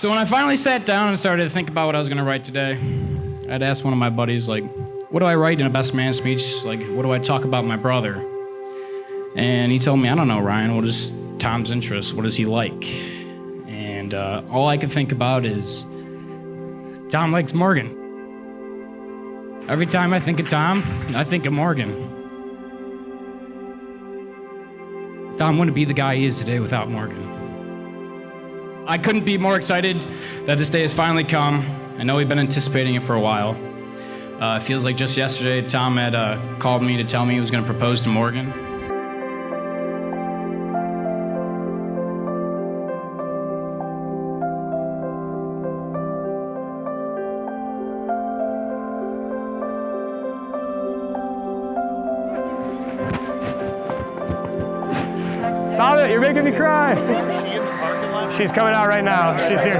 So when I finally sat down and started to think about what I was gonna write today, I'd asked one of my buddies, like, what do I write in a best man speech? Like, what do I talk about my brother? And he told me, I don't know, Ryan, what is Tom's interest? What does he like? And all I could think about is Tom likes Morgan. Every time I think of Tom, I think of Morgan. Tom wouldn't be the guy he is today without Morgan. I couldn't be more excited that this day has finally come. I know we've been anticipating it for a while. It feels like just yesterday, Tom had called me to tell me he was going to propose to Morgan. Stop it, you're making me cry. She's coming out right now. She's here.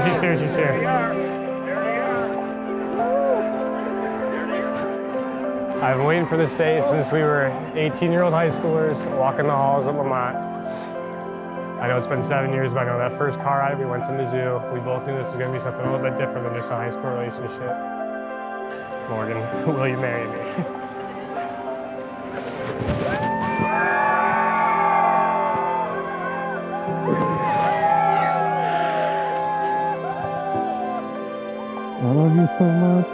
I've been waiting for this day since we were 18-year-old high schoolers walking the halls of Lamont. I know it's been 7 years, but I know that first car ride, we went to Mizzou. We both knew this was gonna be something a little bit different than just a high school relationship. Morgan, will you marry me? I love you so much.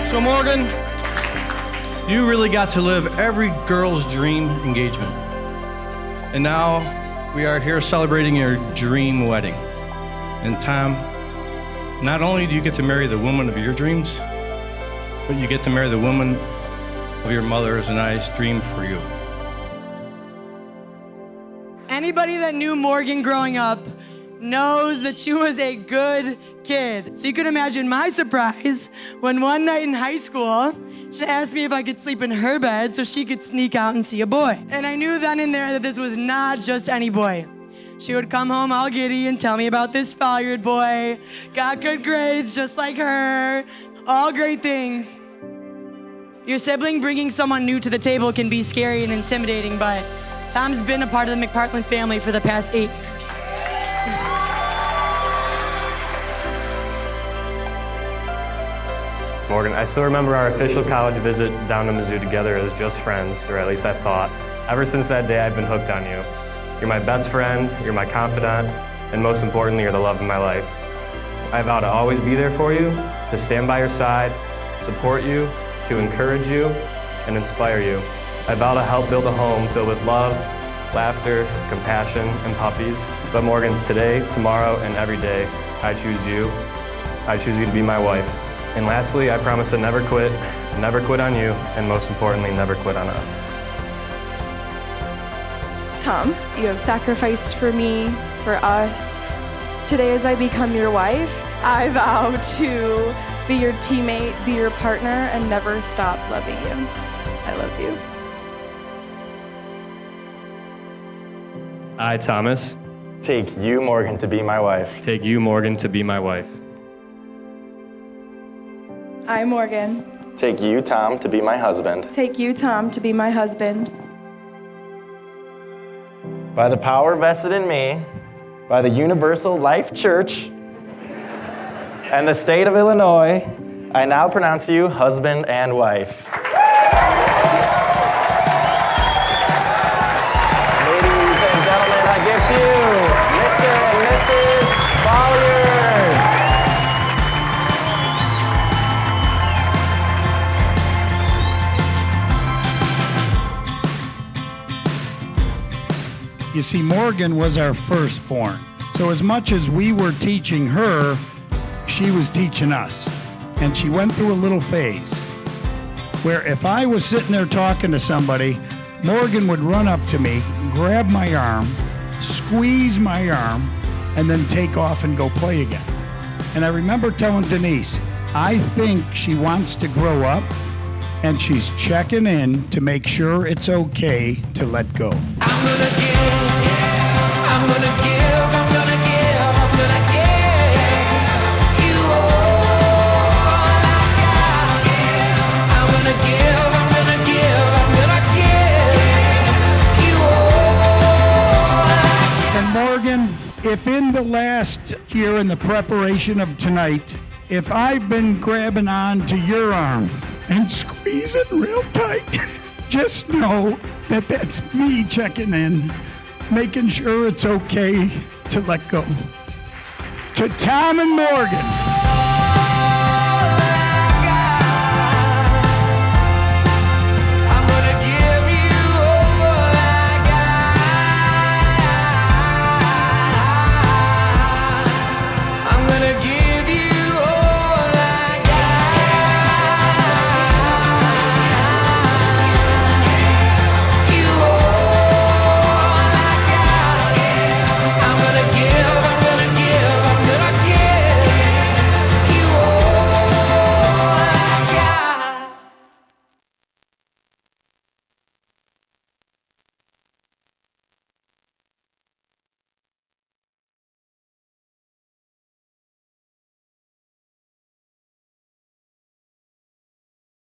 So Morgan, you really got to live every girl's dream engagement. And now we are here celebrating your dream wedding. And Tom, not only do you get to marry the woman of your dreams, but you get to marry the woman of your mother's and I's dream for you. Anybody that knew Morgan growing up knows that she was a good kid. So you can imagine my surprise when one night in high school, she asked me if I could sleep in her bed so she could sneak out and see a boy. And I knew then and there that this was not just any boy. She would come home all giddy and tell me about this Falyard boy, got good grades just like her, all great things. Your sibling bringing someone new to the table can be scary and intimidating, but Tom's been a part of the McPartland family for the past 8 years. Morgan, I still remember our official college visit down to Mizzou together as just friends, or at least I thought. Ever since that day, I've been hooked on you. You're my best friend, you're my confidant, and most importantly, you're the love of my life. I vow to always be there for you, to stand by your side, support you, to encourage you, and inspire you. I vow to help build a home filled with love, laughter, compassion, and puppies. But Morgan, today, tomorrow, and every day, I choose you. I choose you to be my wife. And lastly, I promise to never quit on you, and most importantly, never quit on us. Tom, you have sacrificed for me, for us. Today, as I become your wife, I vow to be your teammate, be your partner, and never stop loving you. I love you. I, Thomas, take you, Morgan, to be my wife. take you, Morgan, to be my wife. I, Morgan, Take you, Tom, to be my husband. take you, Tom, to be my husband. By the power vested in me, by the Universal Life Church and the state of Illinois, I now pronounce you husband and wife. Ladies and gentlemen, I give to you Mr. and Mrs. Falyard. You see, Morgan was our firstborn. So as much as we were teaching her, she was teaching us. And she went through a little phase where if I was sitting there talking to somebody, Morgan would run up to me, grab my arm, squeeze my arm, and then take off and go play again. And I remember telling Denise, I think she wants to grow up and she's checking in to make sure it's okay to let go. I'm gonna give, I'm gonna give, I'm gonna give, I'm gonna give you all. Morgan, if in the last year in the preparation of tonight, if I've been grabbing on to your arm and squeezing real tight, just know that that's me checking in, making sure it's okay to let go. To Tom and Morgan.